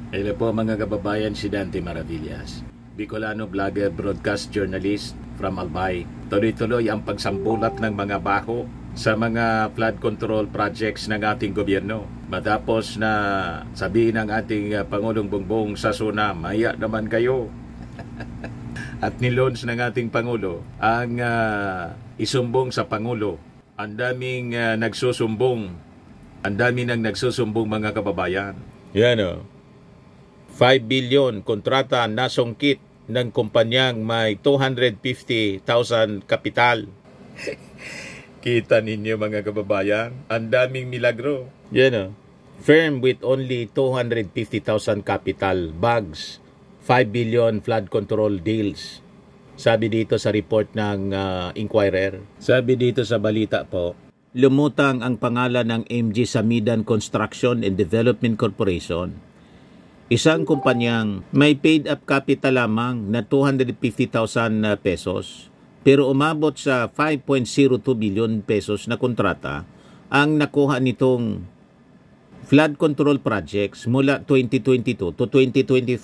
Hello po mga kababayan, si Dante Maravillas, Bicolano vlogger, broadcast journalist from Albay. Tuloy-tuloy ang pagsambulat ng mga baho sa mga flood control projects ng ating gobyerno. Matapos na sabihin ng ating Pangulong Bongbong sa SUNA, maya naman kayo. At nilaunch ng ating Pangulo ang isumbong sa Pangulo. Ang daming nagsusumbong. Ang dami nang nagsusumbong mga kababayan. Yan o. 5 billion kontrata nasungkit ng kumpanyang may 250,000 kapital. Kita ninyo mga kababayan, ang daming milagro. Yan o. Firm with only 250,000 capital bags, 5 billion flood control deals. Sabi dito sa report ng Inquirer. Sabi dito sa balita po, lumutang ang pangalan ng MG Samidan Construction and Development Corporation. Isang kumpanyang may paid up capital lamang na 250,000 pesos pero umabot sa 5.02 billion pesos na kontrata ang nakuha nitong flood control projects mula 2022 to 2025.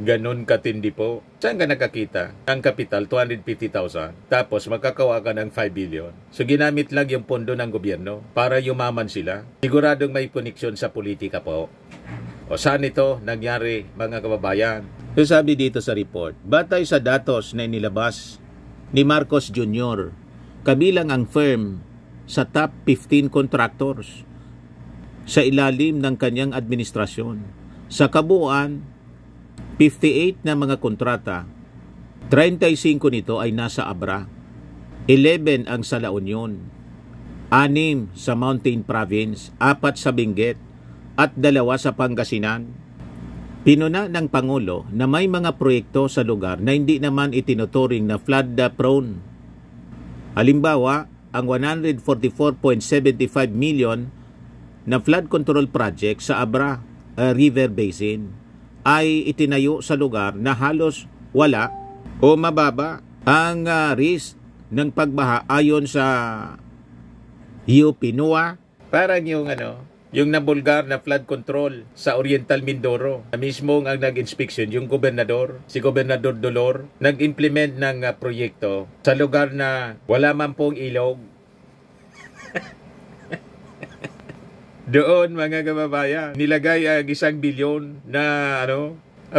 Ganon katindi po. Saan ka nakakita? Ang capital, 250,000. Tapos magkakawa ka ng 5 billion. So ginamit lang yung pondo ng gobyerno para yumaman sila. Siguradong may koneksyon sa politika po. O saan ito nangyari mga kababayan? So sabi dito sa report, batay sa datos na inilabas ni Marcos Jr., kabilang ang firm sa top 15 contractors sa ilalim ng kanyang administrasyon. Sa kabuuan, 58 na mga kontrata, 35 nito ay nasa Abra, 11 ang sa La Union, 6 sa Mountain Province, 4 sa Benguet, at 2 sa Pangasinan. Pinuna ng Pangulo na may mga proyekto sa lugar na hindi naman itinuturing na flood prone. Halimbawa, ang 144.75 million na flood control project sa Abra River Basin ay itinayo sa lugar na halos wala o mababa ang risk ng pagbaha ayon sa UP NOAA. Parang yung nabulgar na flood control sa Oriental Mindoro. Mismo ang nag-inspection, yung gobernador, si Gobernador Dolor, nag-implement ng proyekto sa lugar na wala man pong ilog. Doon mga kababayan, nilagay ang 1 billion na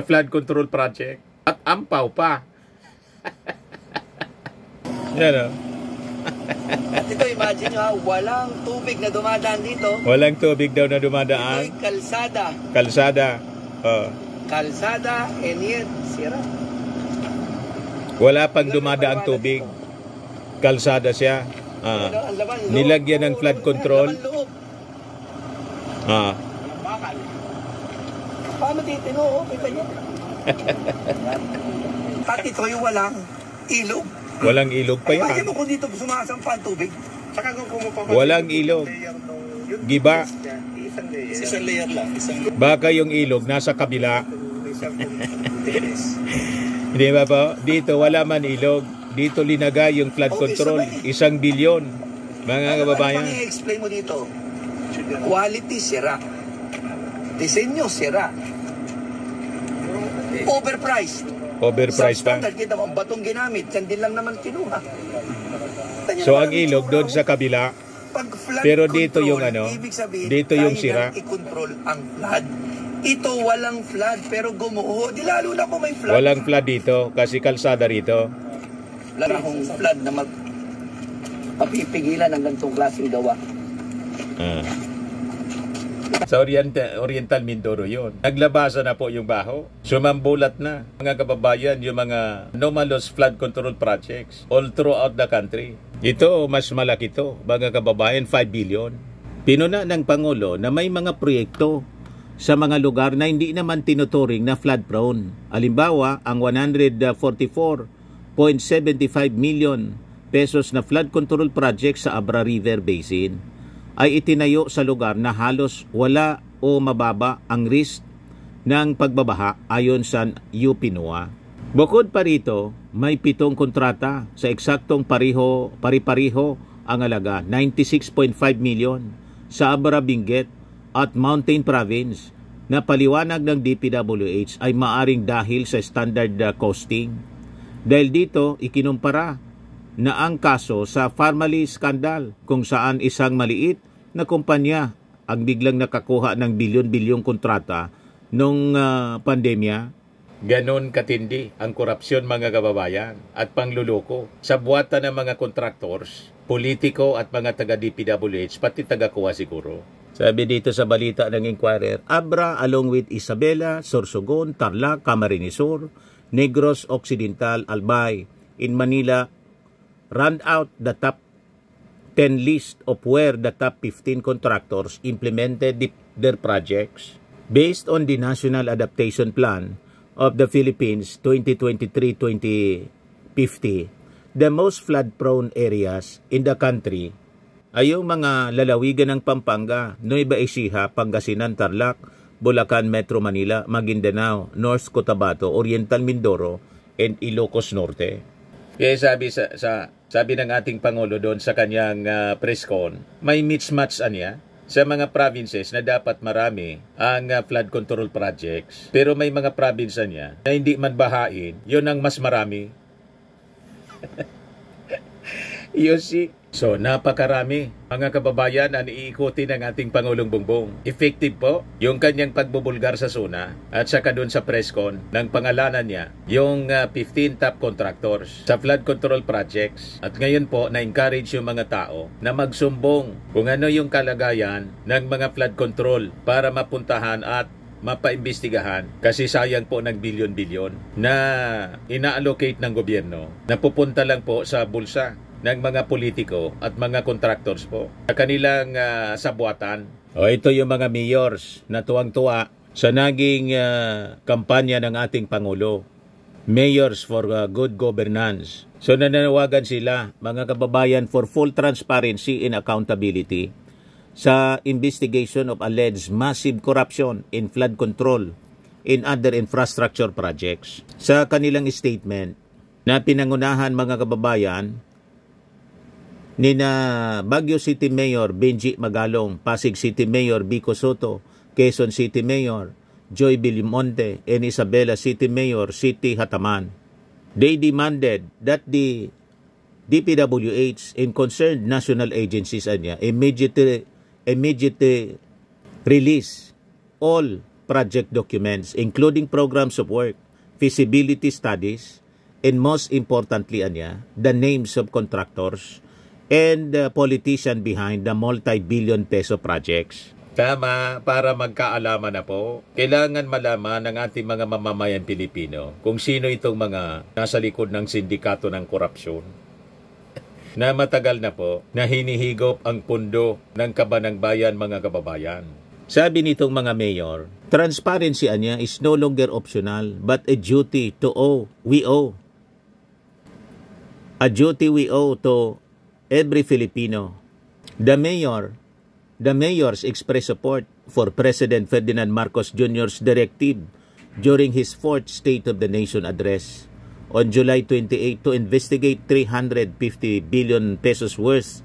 flood control project. At ampaw pa. Yan o. At ito, imagine nyo ha, walang tubig na dumadaan dito. Walang tubig daw na dumadaan. Ito'y kalsada. Kalsada. Kalsada, and yet, sira. Wala pang dumadaang tubig. Kalsada siya. Nilagyan ng flood control. Bakal. Paano titino? Kita nyo. At ito'y walang ilog. Walang ilog pa yan. Bakit mo kung dito sumasampa ang tubig? Walang ilog. Giba. Isang layer lang. Baka yung ilog nasa kabila. Hindi ba po? Dito wala man ilog. Dito linagay yung flood control. 1 billion. Mga kababayan. Ano i-explain mo dito? Quality sira. Disenyo sira. Overpriced. Overpriced pa. Substandard, kita mo, ang batong ginamit, yan din lang naman kinuha. So ang ilog doon sa kabila. Pero dito yung dito yung sira. I-control ang flood. Ito walang flood pero gumuho. Di lalo na kung may flood. Walang flood dito kasi kalsada rito. Wala akong flood na mapipigilan ng ganitong klaseng gawa. Sa Oriental Mindoro yun. Naglabasa na po yung baho. Sumambulat na. Mga kababayan, yung mga anomalous flood control projects all throughout the country. Ito, mas malaki to. Mga kababayan, 5 billion. Pinuna ng Pangulo na may mga proyekto sa mga lugar na hindi naman tinuturing na flood prone. Halimbawa, ang 144.75 million pesos na flood control project sa Abra River Basin ay itinayo sa lugar na halos wala o mababa ang risk ng pagbabaha ayon sa UP NOAA. Bukod pa rito, may 7 kontrata sa eksaktong pari-pariho ang halaga, 96.5 million sa Abra, Benguet at Mountain Province na paliwanag ng DPWH ay maaring dahil sa standard costing. Dahil dito, ikinumpara na ang kaso sa Pharmaly scandal kung saan isang maliit na kumpanya ang biglang nakakuha ng bilyon-bilyong kontrata nung pandemya. Ganon katindi ang korupsyon mga kababayan at pangluloko sa buwatan ng mga contractors, politiko at mga taga-DPWH, pati taga-kuha siguro. Sabi dito sa balita ng Inquirer, Abra along with Isabela, Sorsogon, Tarlac, Camarines Sur, Negros Occidental, Albay, in Manila, round out the top 10 list of where the top 15 contractors implemented their projects based on the National Adaptation Plan of the Philippines 2023-2050. The most flood-prone areas in the country ay yung mga lalawigan ng Pampanga, Nueva Ecija, Pangasinan, Tarlac, Bulacan, Metro Manila, Maguindanao, North Cotabato, Oriental Mindoro, and Ilocos Norte. Kaya sabi ng ating Pangulo doon sa kanyang press con, may mismatch anya sa mga provinces na dapat marami ang flood control projects. Pero may mga province niya na hindi man bahain, yun ang mas marami. You see? So, napakarami mga kababayan ang iikuti ng ating Pangulong Bongbong. Effective po yung kanyang pagbubulgar sa SUNA at saka doon sa presscon ng pangalanan niya yung 15 top contractors sa flood control projects. At ngayon po, na-encourage yung mga tao na magsumbong kung ano yung kalagayan ng mga flood control para mapuntahan at mapaimbestigahan kasi sayang po ng bilyon-bilyon na ina-allocate ng gobyerno na pupunta lang po sa bulsa ng mga politiko at mga contractors po sa kanilang sabuatan. Ito yung mga mayors na tuwang-tuwa sa naging kampanya ng ating Pangulo. Mayors for Good Governance. So nananawagan sila, mga kababayan, for full transparency and accountability sa investigation of alleged massive corruption in flood control in other infrastructure projects. Sa kanilang statement na pinangunahan, mga kababayan, nina Baguio City Mayor Benji Magalong, Pasig City Mayor Vico Soto, Quezon City Mayor Joy Bilimonte, and Isabela City Mayor City Hataman. They demanded that the DPWH and concerned national agencies immediately release all project documents including programs of work, feasibility studies, and most importantly the names of contractors and the politician behind the multi-billion peso projects. Tama, para magkaalaman na po, kailangan malaman ng ating mga mamamayan Pilipino kung sino itong mga nasa likod ng sindikato ng korupsyon na matagal na po na hinihigop ang pundo ng kabanang bayan, mga kababayan. Sabi nitong mga mayor, transparency is no longer optional but a duty we owe. A duty we owe to every Filipino. The mayors express support for President Ferdinand Marcos Jr.'s directive during his 4th State of the Nation address on July 28 to investigate 350 billion pesos worth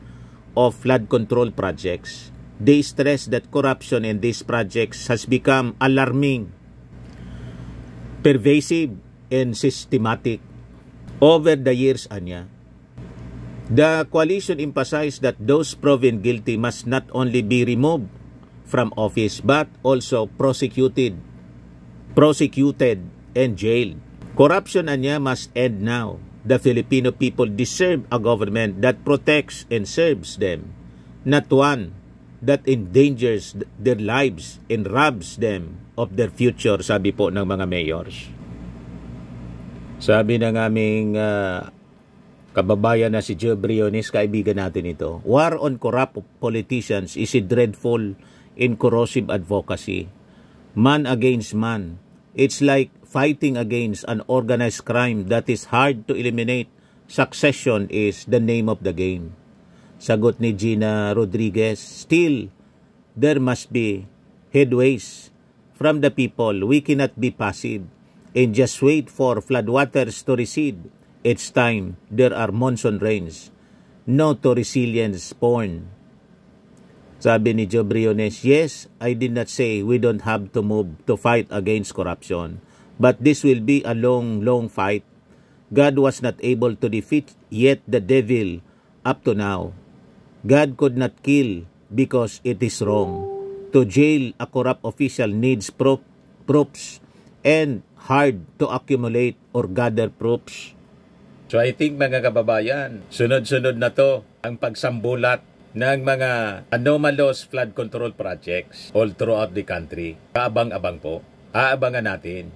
of flood control projects. They stress that corruption in these projects has become alarming, pervasive, and systematic. Over the years, the coalition emphasized that those proven guilty must not only be removed from office but also prosecuted and jailed. Corruption must end now. The Filipino people deserve a government that protects and serves them, not one that endangers their lives and robs them of their future, sabi po ng mga mayors. Sabi ng aming kababayan na si Joe Briones, kaibigan natin ito, war on corrupt politicians is a dreadful and corrosive advocacy. Man against man. It's like fighting against an organized crime that is hard to eliminate. Succession is the name of the game. Sagot ni Gina Rodriguez, still, there must be headways from the people. We cannot be passive and just wait for floodwaters to recede. It's time there are monsoon rains, no to resilience porn. Sabi ni Joe Briones, yes, I did not say we don't have to move to fight against corruption. But this will be a long, long fight. God was not able to defeat yet the devil up to now. God could not kill because it is wrong. To jail a corrupt official needs proofs and hard to accumulate or gather proofs. So I think mga kababayan, sunod-sunod na to ang pagsambulat ng mga anomalous flood control projects all throughout the country. Kaabang-abang po. Aabangan natin.